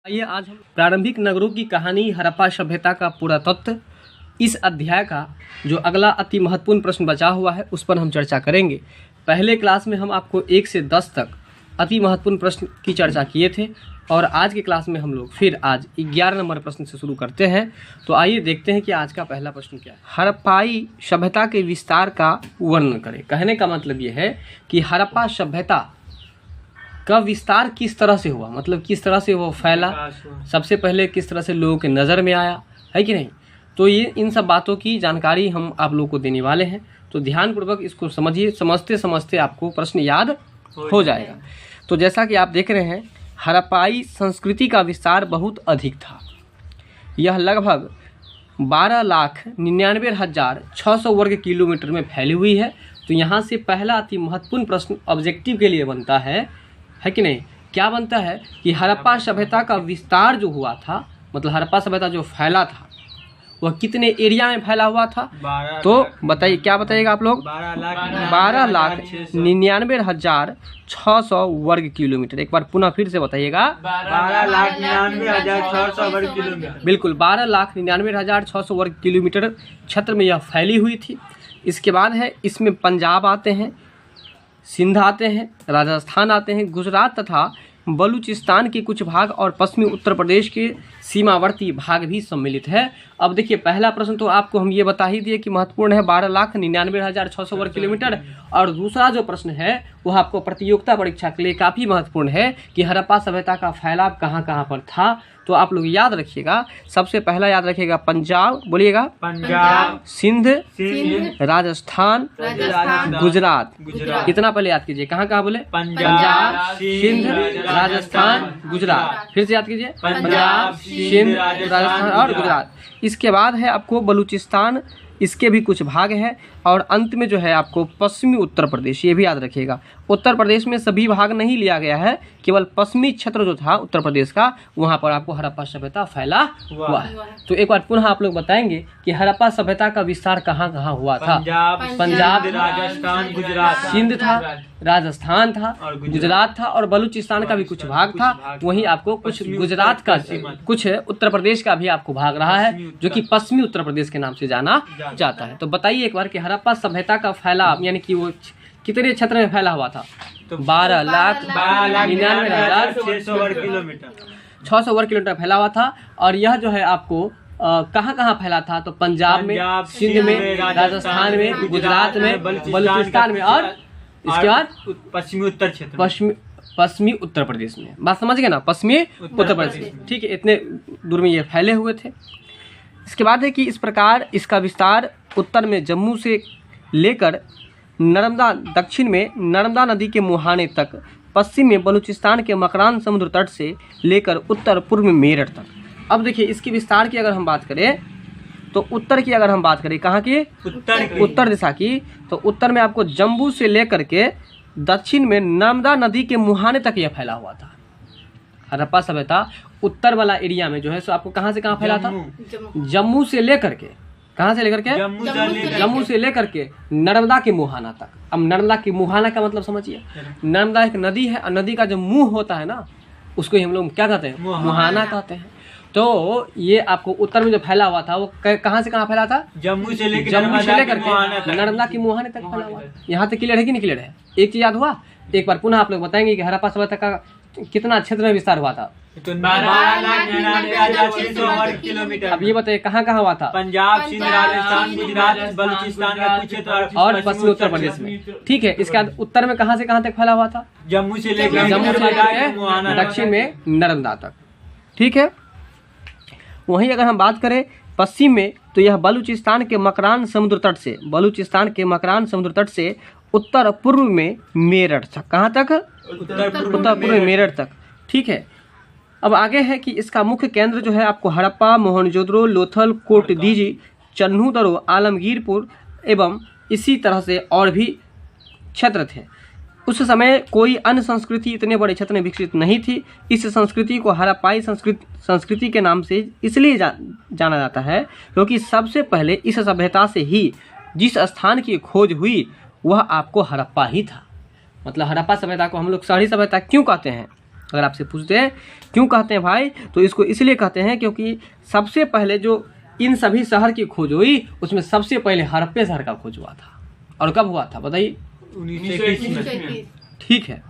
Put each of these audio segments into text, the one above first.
आइए आज हम प्रारंभिक नगरों की कहानी हड़प्पा सभ्यता का पुरातत्व इस अध्याय का जो अगला अति महत्वपूर्ण प्रश्न बचा हुआ है उस पर हम चर्चा करेंगे। पहले क्लास में हम आपको 1 से 10 तक अति महत्वपूर्ण प्रश्न की चर्चा किए थे और आज की क्लास में हम लोग फिर आज 11 नंबर प्रश्न से शुरू करते हैं। तो आइए देखते हैं कि आज का पहला प्रश्न क्या है। हड़प्पाई सभ्यता के विस्तार का वर्णन करें। कहने का मतलब ये है कि हड़प्पा सभ्यता का विस्तार किस तरह से हुआ, मतलब किस तरह से वो फैला, सबसे पहले किस तरह से लोगों के नज़र में आया, है कि नहीं। तो ये इन सब बातों की जानकारी हम आप लोगों को देने वाले हैं। तो ध्यानपूर्वक इसको समझिए, समझते समझते आपको प्रश्न याद हो जाएगा। तो जैसा कि आप देख रहे हैं, हड़प्पाई संस्कृति का विस्तार बहुत अधिक था। यह लगभग 12,99,600 वर्ग किलोमीटर में फैली हुई है। तो यहाँ से पहला अति महत्वपूर्ण प्रश्न ऑब्जेक्टिव के लिए बनता है कि नहीं। क्या बनता है कि हड़प्पा सभ्यता का विस्तार जो हुआ था, मतलब हड़प्पा सभ्यता जो फैला था वह कितने एरिया में फैला हुआ था। तो बताइए, क्या बताइएगा आप लोग। 12,99,600 वर्ग किलोमीटर। एक बार पुनः फिर से बताइएगा। 12,99,600 वर्ग किलोमीटर। बिल्कुल, 12,99,600 वर्ग किलोमीटर क्षेत्र में यह फैली हुई थी। इसके बाद है, इसमें पंजाब आते हैं, सिंध आते हैं, राजस्थान आते हैं, गुजरात तथा बलूचिस्तान के कुछ भाग और पश्चिमी उत्तर प्रदेश के सीमावर्ती भाग भी सम्मिलित है। अब देखिए, पहला प्रश्न तो आपको हम ये बता ही दिए कि महत्वपूर्ण है, 12,99,600 वर्ग किलोमीटर। और दूसरा जो प्रश्न है वह आपको प्रतियोगिता परीक्षा के लिए काफ़ी महत्वपूर्ण है कि हड़प्पा सभ्यता का फैलाव कहाँ कहाँ पर था। तो आप लोग याद रखिएगा, सबसे पहला याद रखिएगा पंजाब, बोलिएगा पंजाब, सिंध, राजस्थान, गुजरात। कितना पहले याद कीजिए, कहाँ कहाँ बोले। पंजाब, सिंध, राजस्थान, गुजरात। फिर से याद कीजिए, पंजाब, सिंध, राजस्थान और गुजरात। इसके बाद है आपको बलूचिस्तान, इसके भी कुछ भाग हैं। और अंत में जो है आपको पश्चिमी उत्तर प्रदेश, ये भी याद रखिएगा। उत्तर प्रदेश में सभी भाग नहीं लिया गया है, केवल पश्चिमी क्षेत्र जो था उत्तर प्रदेश का, वहाँ पर आपको हड़प्पा सभ्यता फैला हुआ है। तो एक बार पुनः आप लोग बताएंगे कि हड़प्पा सभ्यता का विस्तार कहाँ कहाँ हुआ था। पंजाब, राजस्थान, गुजरात, सिंध था, राजस्थान था, गुजरात था और बलूचिस्तान का भी कुछ भाग था। वहीं आपको कुछ गुजरात का, कुछ उत्तर प्रदेश का भी आपको भाग रहा है, जो कि पश्चिमी उत्तर प्रदेश के नाम से जाना जाता है। तो बताइए एक बार कि हड़प्पा सभ्यता का फैलाव यानी कि वो कितने क्षेत्र में फैला हुआ था। तो 12,99,600 वर्ग किलोमीटर, 600 वर्ग किलोमीटर फैला हुआ था। और यह जो है आपको कहाँ कहाँ फैला था, तो पंजाब में, सिंध में, राजस्थान में, गुजरात में, बलूचिस्तान में और इसके बाद पश्चिमी उत्तर क्षेत्र, पश्चिमी उत्तर प्रदेश में। बात समझ गए ना, पश्चिमी उत्तर प्रदेश। ठीक है, इतने दूर में ये फैले हुए थे। इसके बाद है कि इस प्रकार इसका विस्तार उत्तर में जम्मू से लेकर नर्मदा, दक्षिण में नर्मदा नदी के मुहाने तक, पश्चिम में बलूचिस्तान के मकरान समुद्र तट से लेकर उत्तर पूर्व में मेरठ तक। अब देखिए, इसके विस्तार की अगर हम बात करें तो उत्तर की अगर हम बात करें, कहाँ की, उत्तर दिशा की, तो उत्तर में आपको जम्मू से लेकर के दक्षिण में नर्मदा नदी के मुहाने तक यह फैला हुआ था। हड़प्पा सभ्यता उत्तर वाला एरिया में जो है सो आपको कहाँ से कहाँ फैला था, जम्मू से लेकर के, कहाँ से लेकर के, जम्मू से लेकर के नर्मदा के मुहाना तक। अब नर्मदा के मुहाना का मतलब समझिए, नर्मदा एक नदी है और नदी का जो मुंह होता है ना, उसको हम लोग क्या कहते हैं, मुहाना कहते हैं। तो ये आपको उत्तर में जो फैला हुआ था वो कहाँ से कहाँ फैला था, जम्मू से लेकर के नर्मदा के मुहाने तक फैला हुआ। यहाँ तक क्लियर है कि नहीं क्लियर है। एक चीज याद हुआ, एक बार पुनः आप लोग बताएंगे कि हड़प्पा सभ्यता का कितना क्षेत्र में विस्तार हुआ था। 12,99,600 वर्ग किलोमीटर। अब ये बताइए कहाँ कहाँ हुआ था, पंजाब, सिंध, राजस्थान, गुजरात, बलूचिस्तान का कुछ क्षेत्र और पश्चिमी उत्तर प्रदेश में। ठीक है, इसके बाद उत्तर में कहाँ से कहाँ तक फैला हुआ था, जम्मू से लेकर दक्षिण में नर्मदा तक। ठीक है, वहीं अगर हम बात करें पश्चिम में, तो यह बलूचिस्तान के मकरान समुद्र तट से, बलूचिस्तान के मकरान समुद्र तट से उत्तर पूर्व में मेरठ तक। कहाँ तक, उत्तर पूर्व में मेरठ तक। ठीक है, अब आगे है कि इसका मुख्य केंद्र जो है आपको हड़प्पा, मोहनजोदड़ो, लोथल, कोटदीजी, चन्हूदरो, आलमगीरपुर एवं इसी तरह से और भी क्षेत्र थे। उस समय कोई अन्य संस्कृति इतने बड़े क्षेत्र में विकसित नहीं थी। इस संस्कृति को हड़प्पाई संस्कृति के नाम से इसलिए जाना जाता है क्योंकि सबसे पहले इस सभ्यता से ही जिस स्थान की खोज हुई वह आपको हड़प्पा ही था। मतलब हड़प्पा सभ्यता को हम लोग शहरी सभ्यता क्यों कहते हैं, अगर आपसे पूछते हैं क्यों कहते हैं भाई, तो इसको इसलिए कहते हैं क्योंकि सबसे पहले जो इन सभी शहर की खोज हुई उसमें सबसे पहले हड़प्पा शहर का खोज हुआ था। और कब हुआ था बताइए? 1921। ठीक है,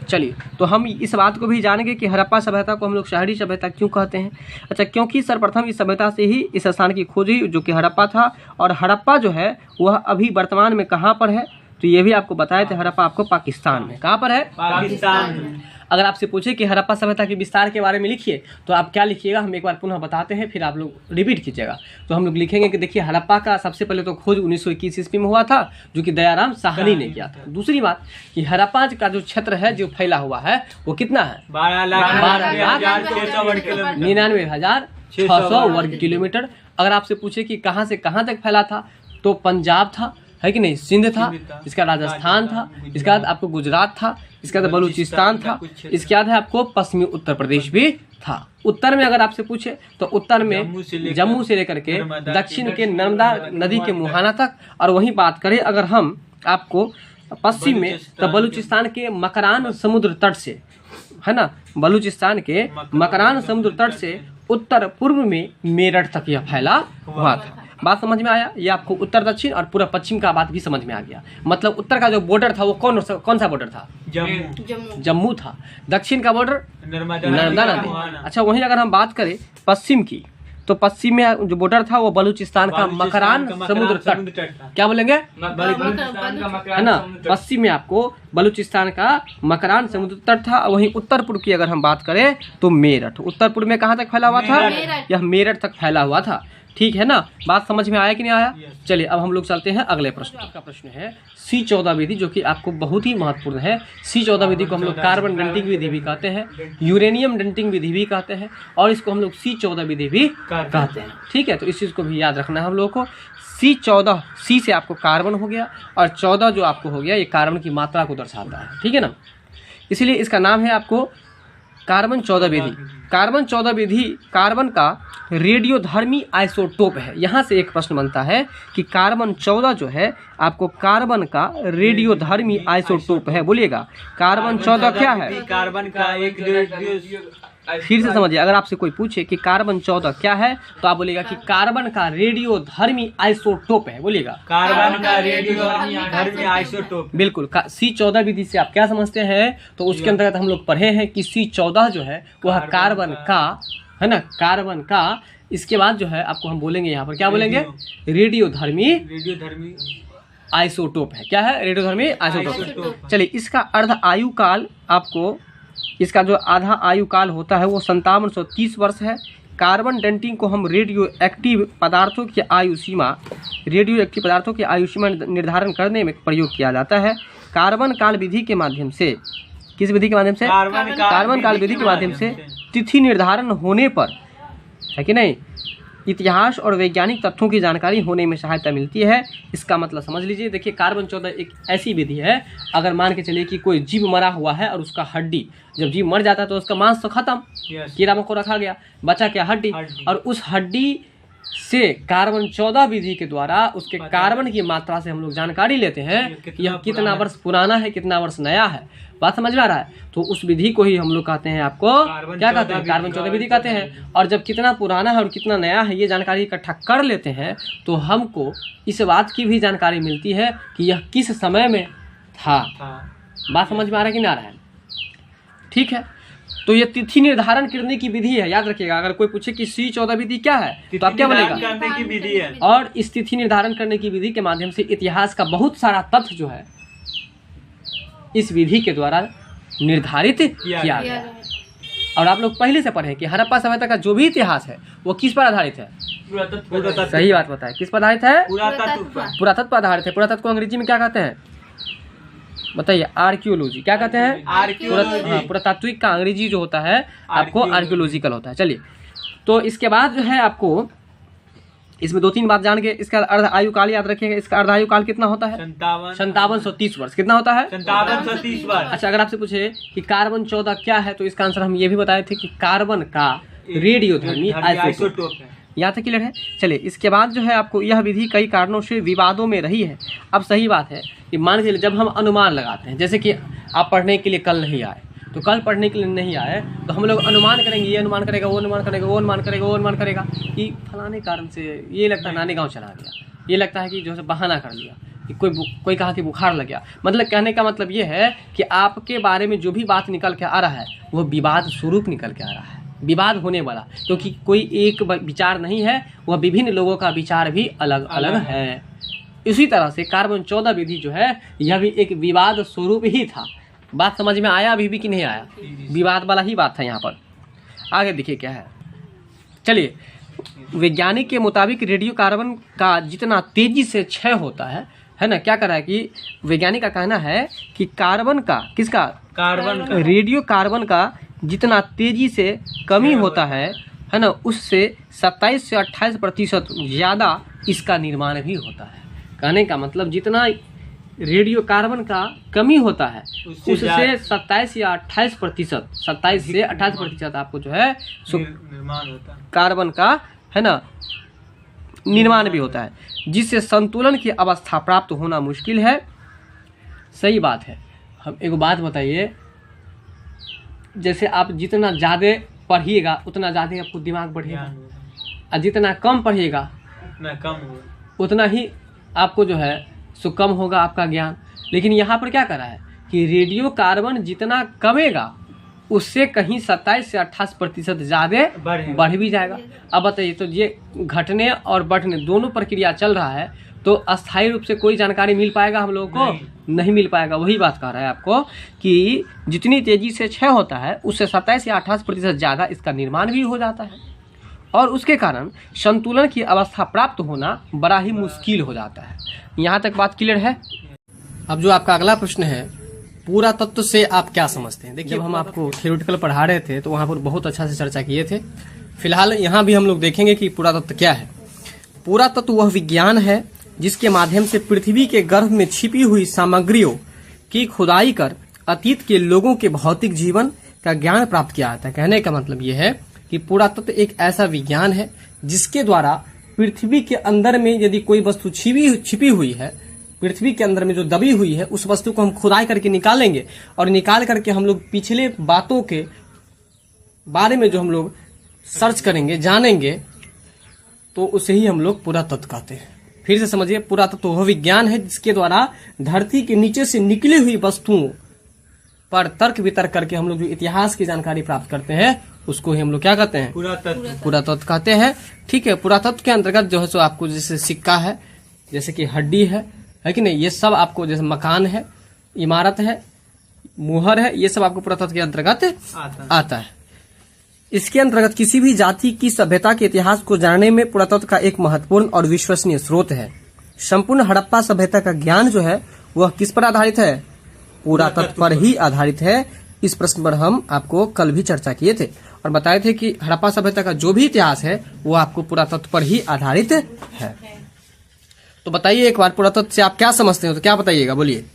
चलिए तो हम इस बात को भी जानेंगे कि हड़प्पा सभ्यता को हम लोग शहरी सभ्यता क्यों कहते हैं। अच्छा, क्योंकि सर्वप्रथम इस सभ्यता से ही इस स्थान की खोज हुई जो कि हड़प्पा था। और हड़प्पा जो है वह अभी वर्तमान में कहाँ पर है, तो ये भी आपको बताए थे, हड़प्पा आपको पाकिस्तान में। कहाँ पर है? पाकिस्तान में। अगर आपसे पूछे कि हड़प्पा सभ्यता के विस्तार के बारे में लिखिए तो आप क्या लिखिएगा, हम एक बार पुनः बताते हैं, फिर आप लोग रिपीट कीजिएगा। तो हम लोग लिखेंगे कि देखिए हड़प्पा का सबसे पहले तो खोज 1921 ईस्वी में हुआ था जो कि दयाराम साहनी ने किया था। दूसरी बात कि हड़प्पा का जो क्षेत्र है जो फैला हुआ है वो कितना है? 12,99,600 वर्ग किलोमीटर। अगर आपसे पूछे कि कहाँ से कहाँ तक फैला था तो पंजाब था, है कि नहीं, सिंध था, इसका राजस्थान था, इसके बाद आपको गुजरात था, इसके बाद बलूचिस्तान था, इसके बाद है आपको पश्चिमी उत्तर प्रदेश भी था। उत्तर में अगर आपसे पूछे तो उत्तर में जम्मू से लेकर के दक्षिण के नर्मदा नदी के मुहाना तक, और वहीं बात करें अगर हम आपको पश्चिम में तो बलूचिस्तान के मकरान समुद्र तट से, है ना, बलूचिस्तान के मकरान समुद्र तट से उत्तर पूर्व में मेरठ तक यह फैला हुआ था। बात समझ में आया? ये आपको उत्तर दक्षिण और पूरा पश्चिम का बात भी समझ में आ गया। मतलब उत्तर का जो बॉर्डर था वो कौन सा बॉर्डर था? जम्मू था। दक्षिण का बॉर्डर नर्मदा नदी। अच्छा, वहीं अगर हम बात करें पश्चिम की तो पश्चिम में जो बॉर्डर था वो बलूचिस्तान का मकरान समुद्र तट, क्या बोलेंगे, है ना। पश्चिम में आपको बलूचिस्तान का मकरान समुद्र तट था। वहीं उत्तर पूर्व की अगर हम बात करें तो मेरठ। उत्तर पूर्व में कहाँ तक फैला हुआ था? यह मेरठ तक फैला हुआ था। ठीक है ना, बात समझ में आया कि नहीं आया? चलिए अब हम लोग चलते हैं अगले प्रश्न। आपका प्रश्न है C14 विधि, जो कि आपको बहुत ही महत्वपूर्ण है। C14 विधि को हम लोग कार्बन डेटिंग विधि भी कहते हैं, यूरेनियम डेटिंग विधि भी कहते हैं, और इसको हम लोग C14 विधि भी कहते हैं। ठीक है, तो इस चीज़ को भी याद रखना है हम लोगों को। C14, C से आपको कार्बन हो गया और 14 जो आपको हो गया ये कार्बन की मात्रा को दर्शाता है। ठीक है ना, इसलिए इसका नाम है आपको कार्बन 14 विधि। कार्बन 14 विधि कार्बन का रेडियोधर्मी आइसोटोप है। यहाँ से एक प्रश्न बनता है कि कार्बन 14 जो है आपको कार्बन का रेडियोधर्मी आइसोटोप है। बोलिएगा कार्बन 14 क्या है? कार्बन का एक फिर से समझिए, अगर आपसे कोई पूछे कि कार्बन 14 क्या है तो आप बोलिएगा कि कार्बन का रेडियोधर्मी आइसोटोप है। बोलिएगा कार्बन का रेडियोधर्मी आइसोटोप। बिल्कुल। C14 विधि से आप क्या समझते हैं? तो उसके अंतर्गत हम लोग पढ़े हैं कि C14 जो है वह कार्बन का, है ना, कार्बन का, इसके बाद जो है आपको हम बोलेंगे यहाँ पर क्या बोलेंगे, रेडियोधर्मी आइसोटोप है। क्या है? रेडियोधर्मी आइसोटोप। चलिए, इसका अर्ध आयु काल आपको, इसका जो आधा आयु काल होता है वो 5730 वर्ष है। कार्बन डेटिंग को हम रेडियो एक्टिव पदार्थों की आयु सीमा निर्धारण करने में प्रयोग किया जाता है। कार्बन काल विधि के माध्यम से, किस विधि के माध्यम से? कार्बन काल विधि के माध्यम से तिथि निर्धारण होने पर, है कि नहीं, इतिहास और वैज्ञानिक तथ्यों की जानकारी होने में सहायता मिलती है। इसका मतलब समझ लीजिए, देखिए कार्बन 14 एक ऐसी विधि है, अगर मान के चलिए कि कोई जीव मरा हुआ है और उसका हड्डी, जब जीव मर जाता है तो उसका मांस तो खत्म, कीड़ा मकोड़ा रखा गया, बचा क्या? हड्डी। और उस हड्डी से कार्बन 14 विधि के द्वारा उसके कार्बन की मात्रा से हम लोग जानकारी लेते हैं कि यह कितना वर्ष पुराना है, कितना वर्ष नया है। बात समझ में आ रहा है? तो उस विधि को ही हम लोग कहते हैं, आपको क्या कहते हैं? कार्बन 14 विधि कहते हैं। और जब कितना पुराना है और कितना नया है ये जानकारी इकट्ठा कर लेते हैं तो हमको इस बात की भी जानकारी मिलती है कि यह किस समय में था। बात समझ में आ रहा है कि नहीं आ रहा है? ठीक है, तो ये तिथि निर्धारण करने की विधि है, याद रखिएगा। अगर कोई पूछे कि C14 विधि क्या है तो आप क्या बोलेगा? और इस तिथि निर्धारण करने की विधि के माध्यम से इतिहास का बहुत सारा तथ्य जो है इस विधि के द्वारा निर्धारित किया गया। और आप लोग पहले से पढ़े कि हड़प्पा सभ्यता का जो भी इतिहास है वो किस पर आधारित है? सही बात बताए, किस पर आधारित है? पुरातत्व पर आधारित है। पुरातत्व को अंग्रेजी में क्या कहते हैं बताइए? आर्कियोलॉजी। क्या कहते हैं? पुरातात्विक का अंग्रेजी जो होता है आपको आर्कियोलॉजिकल होता है। चलिए, तो इसके बाद जो है आपको इसमें 2-3 बात जान के इसका अर्ध आयु काल याद रखिएगा। इसका अर्ध आयु काल कितना होता है? 5730 वर्ष। कितना होता है? 5730 वर्ष। अच्छा, अगर आपसे पूछे कि कार्बन 14 क्या है तो इसका आंसर हम ये भी बताए थे कि कार्बन का रेडियोधर्मी आइसोटोप है। यहाँ तक क्लियर है? चलिए, इसके बाद जो है आपको यह विधि कई कारणों से विवादों में रही है। अब सही बात है कि मान के जब हम अनुमान लगाते हैं, जैसे कि आप पढ़ने के लिए कल नहीं आए तो कल पढ़ने के लिए नहीं आए तो हम लोग अनुमान करेंगे, ये अनुमान करेगा, वो अनुमान करेगा, वो अनुमान करेगा, वो अनुमान करेगा कि फलाने कारण से ये लगता है नानी गाँव चला गया, ये लगता है कि जो है बहाना कर लिया, कि कोई कहा कि बुखार लग गया। मतलब कहने का मतलब ये है कि आपके बारे में जो भी बात निकल के आ रहा है वो विवाद स्वरूप निकल के आ रहा है, विवाद होने वाला, क्योंकि कोई एक विचार नहीं है, वह विभिन्न लोगों का विचार भी अलग अलग है। इसी तरह से कार्बन 14 विधि जो है यह भी एक विवाद स्वरूप ही था। बात समझ में आया अभी भी कि नहीं आया? विवाद वाला ही बात था यहाँ पर। आगे देखिए क्या है, चलिए। वैज्ञानिक के मुताबिक रेडियो कार्बन का जितना तेजी से क्षय होता है ना, क्या कर रहा है कि वैज्ञानिक का कहना है कि कार्बन का, किसका, कार्बन का, रेडियो कार्बन का जितना तेजी से कमी होता है ना, उससे 27 से 28% ज़्यादा इसका निर्माण भी होता है। कहने का मतलब जितना रेडियो कार्बन का कमी होता है उससे 27 या 28%, 27 से 28% आपको जो है निर्माण होता है, कार्बन का है ना निर्माण भी होता है, जिससे संतुलन की अवस्था प्राप्त होना मुश्किल है। सही बात है। हम एक बात बताइए, जैसे आप जितना ज़्यादा पढ़िएगा उतना ज़्यादा आपको दिमाग बढ़ेगा, और जितना कम पढ़िएगा उतना ही आपको जो है सो कम होगा आपका ज्ञान। लेकिन यहाँ पर क्या करा है कि रेडियो कार्बन जितना कमेगा उससे कहीं 27 से 28% ज़्यादा बढ़ भी जाएगा। अब बताइए, तो ये घटने और बढ़ने दोनों प्रक्रिया चल रहा है, तो अस्थायी रूप से कोई जानकारी मिल पाएगा हम लोगों को? नहीं मिल पाएगा। वही बात कह रहा है आपको कि जितनी तेजी से क्षय होता है उससे 27 या 28% ज़्यादा इसका निर्माण भी हो जाता है, और उसके कारण संतुलन की अवस्था प्राप्त होना बड़ा ही मुश्किल हो जाता है। यहाँ तक बात क्लियर है? अब जो आपका अगला प्रश्न है, पूरा तत्व से आप क्या समझते हैं? देखिए, जब हम आपको थ्योरेटिकल पढ़ा रहे थे तो वहाँ पर बहुत अच्छा से चर्चा किए थे। फिलहाल यहाँ भी हम लोग देखेंगे कि पूरा तत्व क्या है। पूरा तत्व वह विज्ञान है जिसके माध्यम से पृथ्वी के गर्भ में छिपी हुई सामग्रियों की खुदाई कर अतीत के लोगों के भौतिक जीवन का ज्ञान प्राप्त किया जाता है। कहने का मतलब ये है कि पूरा तत्व एक ऐसा विज्ञान है जिसके द्वारा पृथ्वी के अंदर में यदि कोई वस्तु छिपी हुई है, पृथ्वी के अंदर में जो दबी हुई है, उस वस्तु को हम खुदाई करके निकालेंगे, और निकाल करके हम लोग पिछले बातों के बारे में जो हम लोग सर्च करेंगे, जानेंगे, तो उसे ही हम लोग पूरा तत्व कहते हैं। फिर से समझिए, पूरा तत्व वह विज्ञान है जिसके द्वारा धरती के नीचे से निकली हुई वस्तुओं पर तर्क वितर्क करके हम लोग जो इतिहास की जानकारी प्राप्त करते हैं उसको ही हम लोग क्या कहते हैं? पूरा तत्व कहते हैं। ठीक है। पूरा तत्व के अंतर्गत जो है सो आपको जैसे सिक्का है, जैसे कि हड्डी है कि नहीं, ये सब आपको, जैसे मकान है, इमारत है, मुहर है, ये सब आपको पूरा तत्व के अंतर्गत आता है। इसके अंतर्गत किसी भी जाति की सभ्यता के इतिहास को जानने में पुरातत्व का एक महत्वपूर्ण और विश्वसनीय स्रोत है। संपूर्ण हड़प्पा सभ्यता का ज्ञान जो है वह किस पर आधारित है? पुरातत्व पर ही आधारित है। इस प्रश्न पर हम आपको कल भी चर्चा किए थे और बताए थे कि हड़प्पा सभ्यता का जो भी इतिहास है वो आपको पुरातत्व पर ही आधारित है। तो बताइए एक बार, पुरातत्व से आप क्या समझते हो? तो क्या बताइएगा, बोलिए।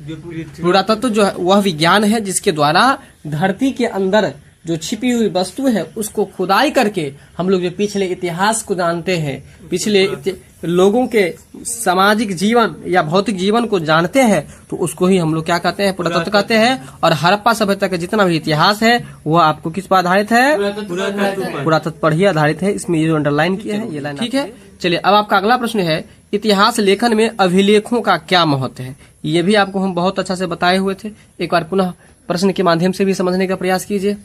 पुरातत्व जो है वह विज्ञान है जिसके द्वारा धरती के अंदर जो छिपी हुई वस्तु है उसको खुदाई करके हम लोग जो पिछले इतिहास को जानते हैं, पिछले लोगों के सामाजिक जीवन या भौतिक जीवन को जानते हैं, तो उसको ही हम लोग क्या कहते हैं? पुरातत्व कहते हैं। और हड़प्पा सभ्यता का जितना भी इतिहास है वह आपको किस पर आधारित है? पुरातत्व पर ही आधारित है। इसमें ये जो अंडरलाइन किया है ये लाइन, ठीक है। चलिए, अब आपका अगला प्रश्न है, इतिहास लेखन में अभिलेखों का क्या महत्व है? ये भी आपको हम बहुत अच्छा से बताए हुए थे। एक बार पुनः प्रश्न के माध्यम से भी समझने का प्रयास कीजिए।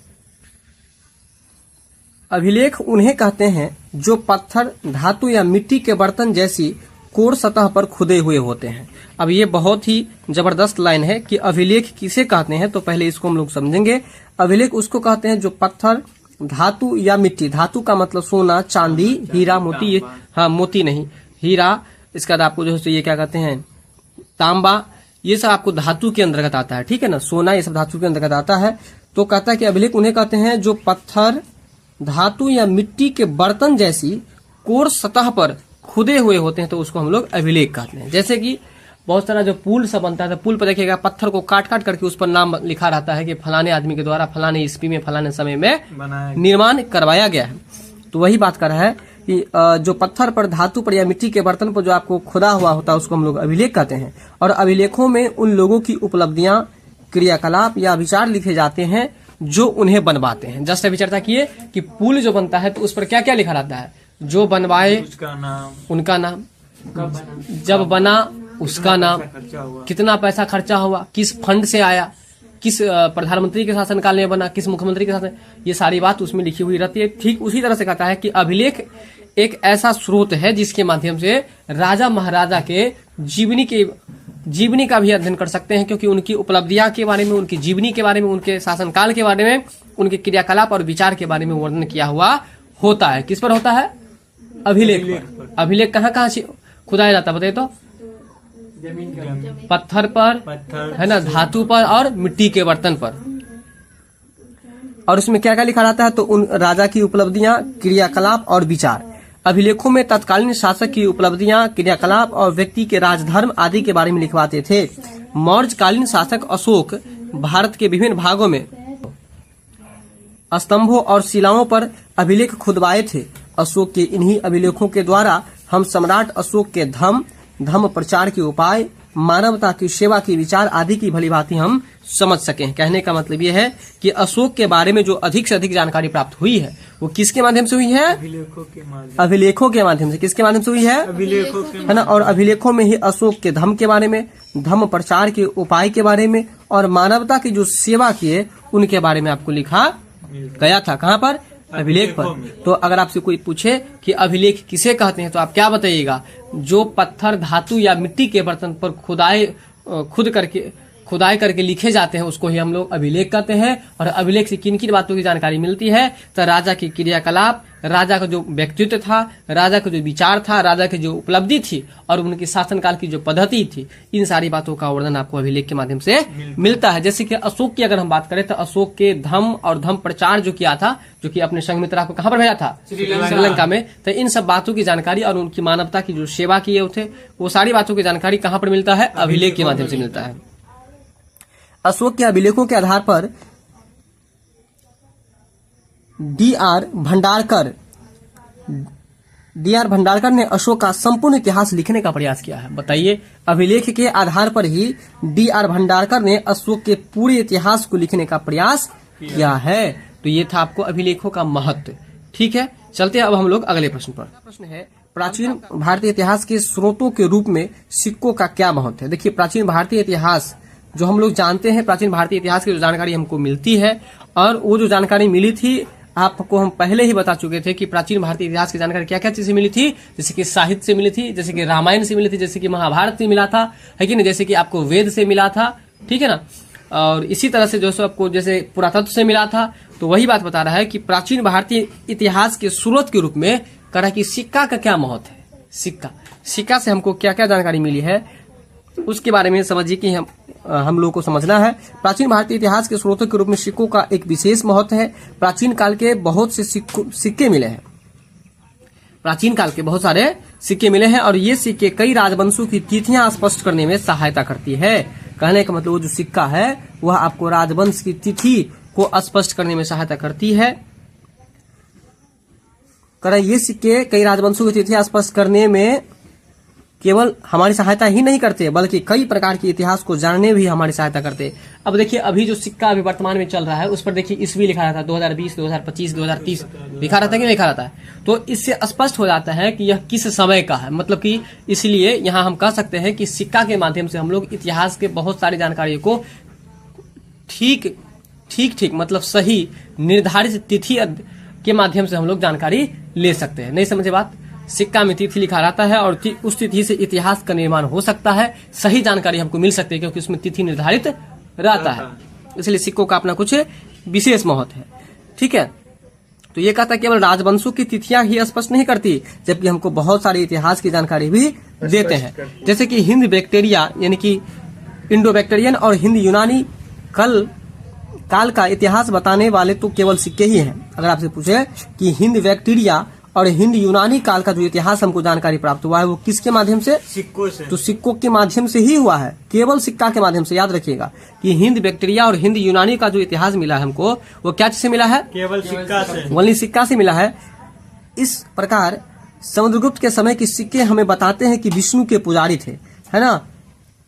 अभिलेख उन्हें कहते हैं जो पत्थर, धातु या मिट्टी के बर्तन जैसी कोर सतह पर खुदे हुए होते हैं। अब ये बहुत ही जबरदस्त लाइन है कि अभिलेख किसे कहते हैं, तो पहले इसको हम लोग समझेंगे। अभिलेख उसको कहते हैं जो पत्थर, धातु या मिट्टी, धातु का मतलब सोना, चांदी, हीरा, मोती, हाँ मोती नहीं, हीरा, इसके बाद आपको जो है ये क्या कहते हैं? तांबा, ये सब आपको धातु के अंतर्गत आता है, ठीक है ना। सोना ये सब धातु के अंतर्गत आता है। तो कहता है कि अभिलेख उन्हें कहते हैं जो पत्थर, धातु या मिट्टी के बर्तन जैसी कोर सतह पर खुदे हुए होते हैं, तो उसको हम लोग अभिलेख कहते हैं। जैसे कि बहुत सारा जो पुल सब बनता है, तो पुल पर देखिएगा पत्थर को काट काट करके उस पर नाम लिखा रहता है कि फलाने आदमी के द्वारा फलाने ईस्वी में फलाने समय में निर्माण करवाया गया है। तो वही बात कर रहा है कि जो पत्थर पर, धातु पर या मिट्टी के बर्तन पर जो आपको खुदा हुआ होता है उसको हम लोग अभिलेख कहते हैं। और अभिलेखों में उन लोगों की उपलब्धियां, क्रियाकलाप या विचार लिखे जाते हैं जो उन्हें बनवाते हैं। जस्ट अभी चर्चा किए कि पुल जो बनता है तो उस पर क्या क्या लिखा रहता है, जो बनवाए उसका नाम, उनका नाम, जब बना उसका नाम, खर्चा हुआ, कितना पैसा खर्चा हुआ, किस फंड से आया, किस प्रधानमंत्री के शासनकाल में बना, किस मुख्यमंत्री के शासन, ये सारी बात उसमें लिखी हुई रहती है। ठीक उसी तरह से कहता है कि अभिलेख एक ऐसा स्रोत है जिसके माध्यम से राजा महाराजा के जीवनी का भी अध्ययन कर सकते हैं, क्योंकि उनकी उपलब्धियां के बारे में, उनकी जीवनी के बारे में, उनके शासनकाल के बारे में, उनके क्रियाकलाप और विचार के बारे में वर्णन किया हुआ होता है। किस पर होता है? अभिलेख पर। अभिलेख कहाँ कहाँ से खुदाया जाता है बताइए तो? पत्थर पर, है ना, धातु पर और मिट्टी के बर्तन पर। और उसमें क्या क्या लिखा रहता है? तो उन राजा की उपलब्धियां, क्रियाकलाप और विचार। अभिलेखों में तत्कालीन शासक की उपलब्धियां, क्रियाकलाप और व्यक्ति के राजधर्म आदि के बारे में लिखवाते थे। मौर्यकालीन शासक अशोक भारत के विभिन्न भागों में स्तंभों और शिलाओं पर अभिलेख खुदवाए थे। अशोक के इन्हीं अभिलेखों के द्वारा हम सम्राट अशोक के धर्म प्रचार के उपाय, मानवता की सेवा की विचार आदि की भलीभांति हम समझ सकें। कहने का मतलब ये है कि अशोक के बारे में जो अधिक से अधिक जानकारी प्राप्त हुई है वो किसके माध्यम से हुई है? अभिलेखों के माध्यम से। किसके माध्यम से हुई है? अभिलेखों के, है ना। और अभिलेखों में ही अशोक के धर्म के बारे में, धर्म प्रचार के उपाय के बारे में और मानवता की जो सेवा किए उनके बारे में आपको लिखा गया था। कहाँ पर? अभिलेख पर। तो अगर आपसे कोई पूछे कि अभिलेख किसे कहते हैं तो आप क्या बताइएगा? जो पत्थर, धातु या मिट्टी के बर्तन पर खुदाई करके लिखे जाते हैं उसको ही हम लोग अभिलेख कहते हैं। और अभिलेख से किन किन बातों की जानकारी मिलती है? तो राजा की क्रियाकलाप, राजा का जो व्यक्तित्व था, राजा का जो विचार था, राजा की जो उपलब्धि थी और उनके शासनकाल की जो पद्धति थी, इन सारी बातों का वर्णन आपको अभिलेख के माध्यम से मिलता है। जैसे कि अशोक की अगर हम बात करें तो अशोक के धर्म और धर्म प्रचार जो किया था, जो कि अपने संघमित्रा को कहाँ पर भेजा था? श्रीलंका में। तो इन सब बातों की जानकारी और उनकी मानवता की जो सेवा किए थे वो सारी बातों की जानकारी कहाँ पर मिलता है? अभिलेख के माध्यम से मिलता है। अशोक के अभिलेखों के आधार पर डी.आर. भंडारकर ने अशोक का संपूर्ण इतिहास लिखने का प्रयास किया है। बताइए, अभिलेख के आधार पर ही डी.आर. भंडारकर ने अशोक के पूरे इतिहास को लिखने का प्रयास किया है। तो ये था आपको अभिलेखों का महत्व। ठीक है, चलते हैं अब हम लोग अगले प्रश्न पर। प्रश्न है, प्राचीन भारतीय इतिहास के स्रोतों के रूप में सिक्कों का क्या महत्व है? देखिए, प्राचीन भारतीय इतिहास जो हम लोग जानते हैं, प्राचीन भारतीय इतिहास की जो जानकारी हमको मिलती है, और वो जो जानकारी मिली थी आपको हम पहले ही बता चुके थे कि प्राचीन भारतीय इतिहास की जानकारी क्या क्या चीज से मिली थी। जैसे कि साहित्य से मिली थी, जैसे कि रामायण से मिली थी, जैसे कि महाभारत से मिला था, है कि नहीं, जैसे कि आपको वेद से मिला था, ठीक है ना। और इसी तरह से जो आपको जैसे पुरातत्व से मिला था। तो वही बात बता रहा है कि प्राचीन भारतीय इतिहास के स्रोत के रूप में करा कि सिक्का का क्या महत्व है। सिक्का से हमको क्या क्या जानकारी मिली है उसके बारे में समझिए कि हम लोगों को समझना है। प्राचीन भारतीय इतिहास के स्रोतों के रूप में सिक्कों का एक विशेष महत्व है। प्राचीन काल के बहुत से सिक्के मिले हैं। प्राचीन काल के बहुत सारे सिक्के मिले हैं और ये सिक्के कई राजवंशों की तिथियां स्पष्ट करने में सहायता करती है। कहने का मतलब वो जो सिक्का है वह आपको राजवंश की तिथि को स्पष्ट करने में सहायता करती है। ये सिक्के कई राजवंशों की तिथियां स्पष्ट करने में केवल हमारी सहायता ही नहीं करते बल्कि कई प्रकार के इतिहास को जानने भी हमारी सहायता करते। अब देखिए, अभी जो सिक्का अभी वर्तमान में चल रहा है उस पर देखिए ईस्वी लिखा रहता है 2020, 2025, 2030 लिखा रहता है कि नहीं लिखा रहता है। तो इससे स्पष्ट हो जाता है कि यह किस समय का है। मतलब कि इसलिए यहाँ हम कह सकते हैं कि सिक्का के माध्यम से हम लोग इतिहास के बहुत सारी जानकारी को ठीक मतलब सही निर्धारित तिथि के माध्यम से हम लोग जानकारी ले सकते हैं। नहीं समझे बात? सिक्का में तिथि लिखा रहता है और उस तिथि से इतिहास का निर्माण हो सकता है। सही जानकारी हमको मिल सकती है क्योंकि उसमें तिथि निर्धारित रहता है। इसलिए सिक्कों का अपना कुछ विशेष महत्व है। ठीक है, तो ये कहता है केवल राजवंशों की तिथियां ही स्पष्ट नहीं करती जबकि हमको बहुत सारे इतिहास की जानकारी भी देते हैं। जैसे कि हिंद बैक्टीरिया यानी कि इंडो बैक्टीरियन और हिंद यूनानी काल का इतिहास बताने वाले तो केवल सिक्के ही हैं। अगर आपसे पूछे कि हिंद बैक्टीरिया और हिंद यूनानी काल का जो इतिहास हमको जानकारी प्राप्त हुआ है वो किसके माध्यम से? सिक्कों से। तो सिक्कों के माध्यम से ही हुआ है, केवल सिक्का के माध्यम से। याद रखिएगा कि हिंद बैक्टीरिया और हिंद यूनानी का जो इतिहास मिला है हमको वो क्या से मिला है? केवल सिक्का से, ओनली सिक्का से मिला है। इस प्रकार समुद्रगुप्त के समय के सिक्के हमें बताते हैं कि विष्णु के पुजारी थे, है ना।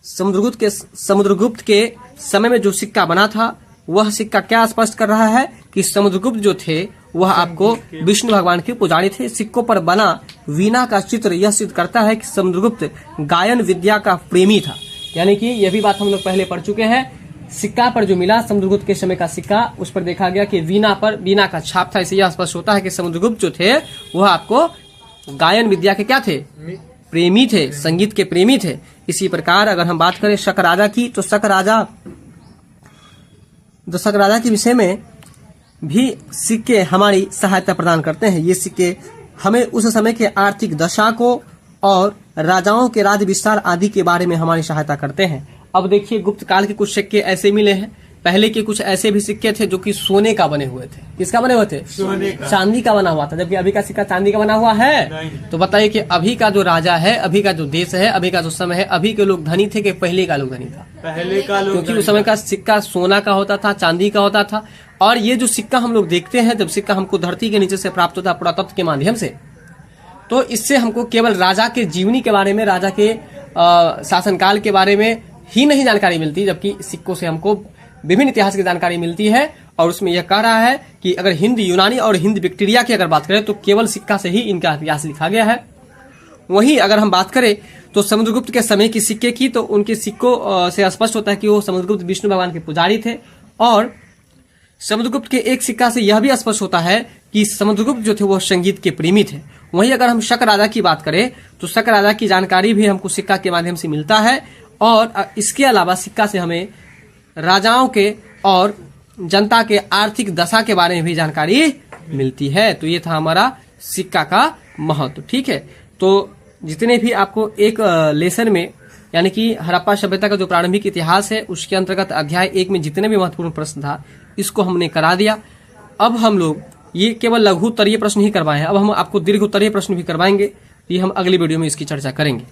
समुद्रगुप्त के समय में जो सिक्का बना था वह सिक्का क्या स्पष्ट कर रहा है कि समुद्रगुप्त जो थे वह आपको विष्णु भगवान के पुजारी थे। सिक्कों पर बना वीणा का चित्र यह सिद्ध करता है कि समुद्रगुप्त गायन विद्या का प्रेमी था। यानी कि यह भी बात हम लोग पहले पढ़ चुके हैं। सिक्का पर जो मिला समुद्रगुप्त के समय का सिक्का, उस पर देखा गया कि वीणा का छाप था। इससे यह स्पष्ट होता है कि समुद्रगुप्त जो थे वह आपको गायन विद्या के क्या थे, प्रेमी थे, संगीत के प्रेमी थे। इसी प्रकार अगर हम बात करें शक राजा की, तो शक राजा के विषय में भी सिक्के हमारी सहायता प्रदान करते हैं। ये सिक्के हमें उस समय के आर्थिक दशा को और राजाओं के राज्य विस्तार आदि के बारे में हमारी सहायता करते हैं। अब देखिए गुप्त काल के कुछ सिक्के ऐसे मिले हैं। पहले के कुछ ऐसे भी सिक्के थे जो कि सोने का बने हुए थे। किसका बने हुए थे? सोने का। चांदी का बना हुआ था, जबकि अभी का सिक्का चांदी का बना हुआ है। तो बताइए कि अभी का जो राजा है, अभी का जो देश है, अभी का जो समय है, अभी के लोग धनी थे कि पहले का लोग धनी था? पहले का लोग, क्योंकि उस समय का सिक्का सोना का होता था, चांदी का होता था। और ये जो सिक्का हम लोग देखते हैं, जब सिक्का हमको धरती के नीचे से प्राप्त होता है पुरातत्व के माध्यम से, तो इससे हमको केवल राजा के जीवनी के बारे में, राजा के शासनकाल के बारे में ही नहीं जानकारी मिलती, जबकि सिक्कों से हमको विभिन्न इतिहास की जानकारी मिलती है। और उसमें यह कह रहा है कि अगर हिंद यूनानी और हिंद बैक्टीरिया की अगर बात करें तो केवल सिक्का से ही इनका इतिहास लिखा गया है। वहीं अगर हम बात करें तो समुद्रगुप्त के समय की सिक्के की, तो उनके सिक्कों से स्पष्ट होता है कि वो समुद्रगुप्त विष्णु भगवान के पुजारी थे। और समुद्रगुप्त के एक सिक्का से यह भी स्पष्ट होता है कि समुद्रगुप्त जो थे वो संगीत के प्रेमी थे। वहीं अगर हम शक राजा की बात करें तो शक राजा की जानकारी भी हमको सिक्का के माध्यम से मिलता है। और इसके अलावा सिक्का से हमें राजाओं के और जनता के आर्थिक दशा के बारे में भी जानकारी मिलती है। तो ये था हमारा सिक्का का महत्व। ठीक है, तो जितने भी आपको एक लेसन में, यानी कि हड़प्पा सभ्यता का जो प्रारंभिक इतिहास है उसके अंतर्गत अध्याय 1 में जितने भी महत्वपूर्ण प्रश्न था इसको हमने करा दिया। अब हम लोग ये केवल लघु उत्तरीय प्रश्न ही करवाए हैं, अब हम आपको दीर्घ उत्तरीय प्रश्न भी करवाएंगे। ये हम अगली वीडियो में इसकी चर्चा करेंगे।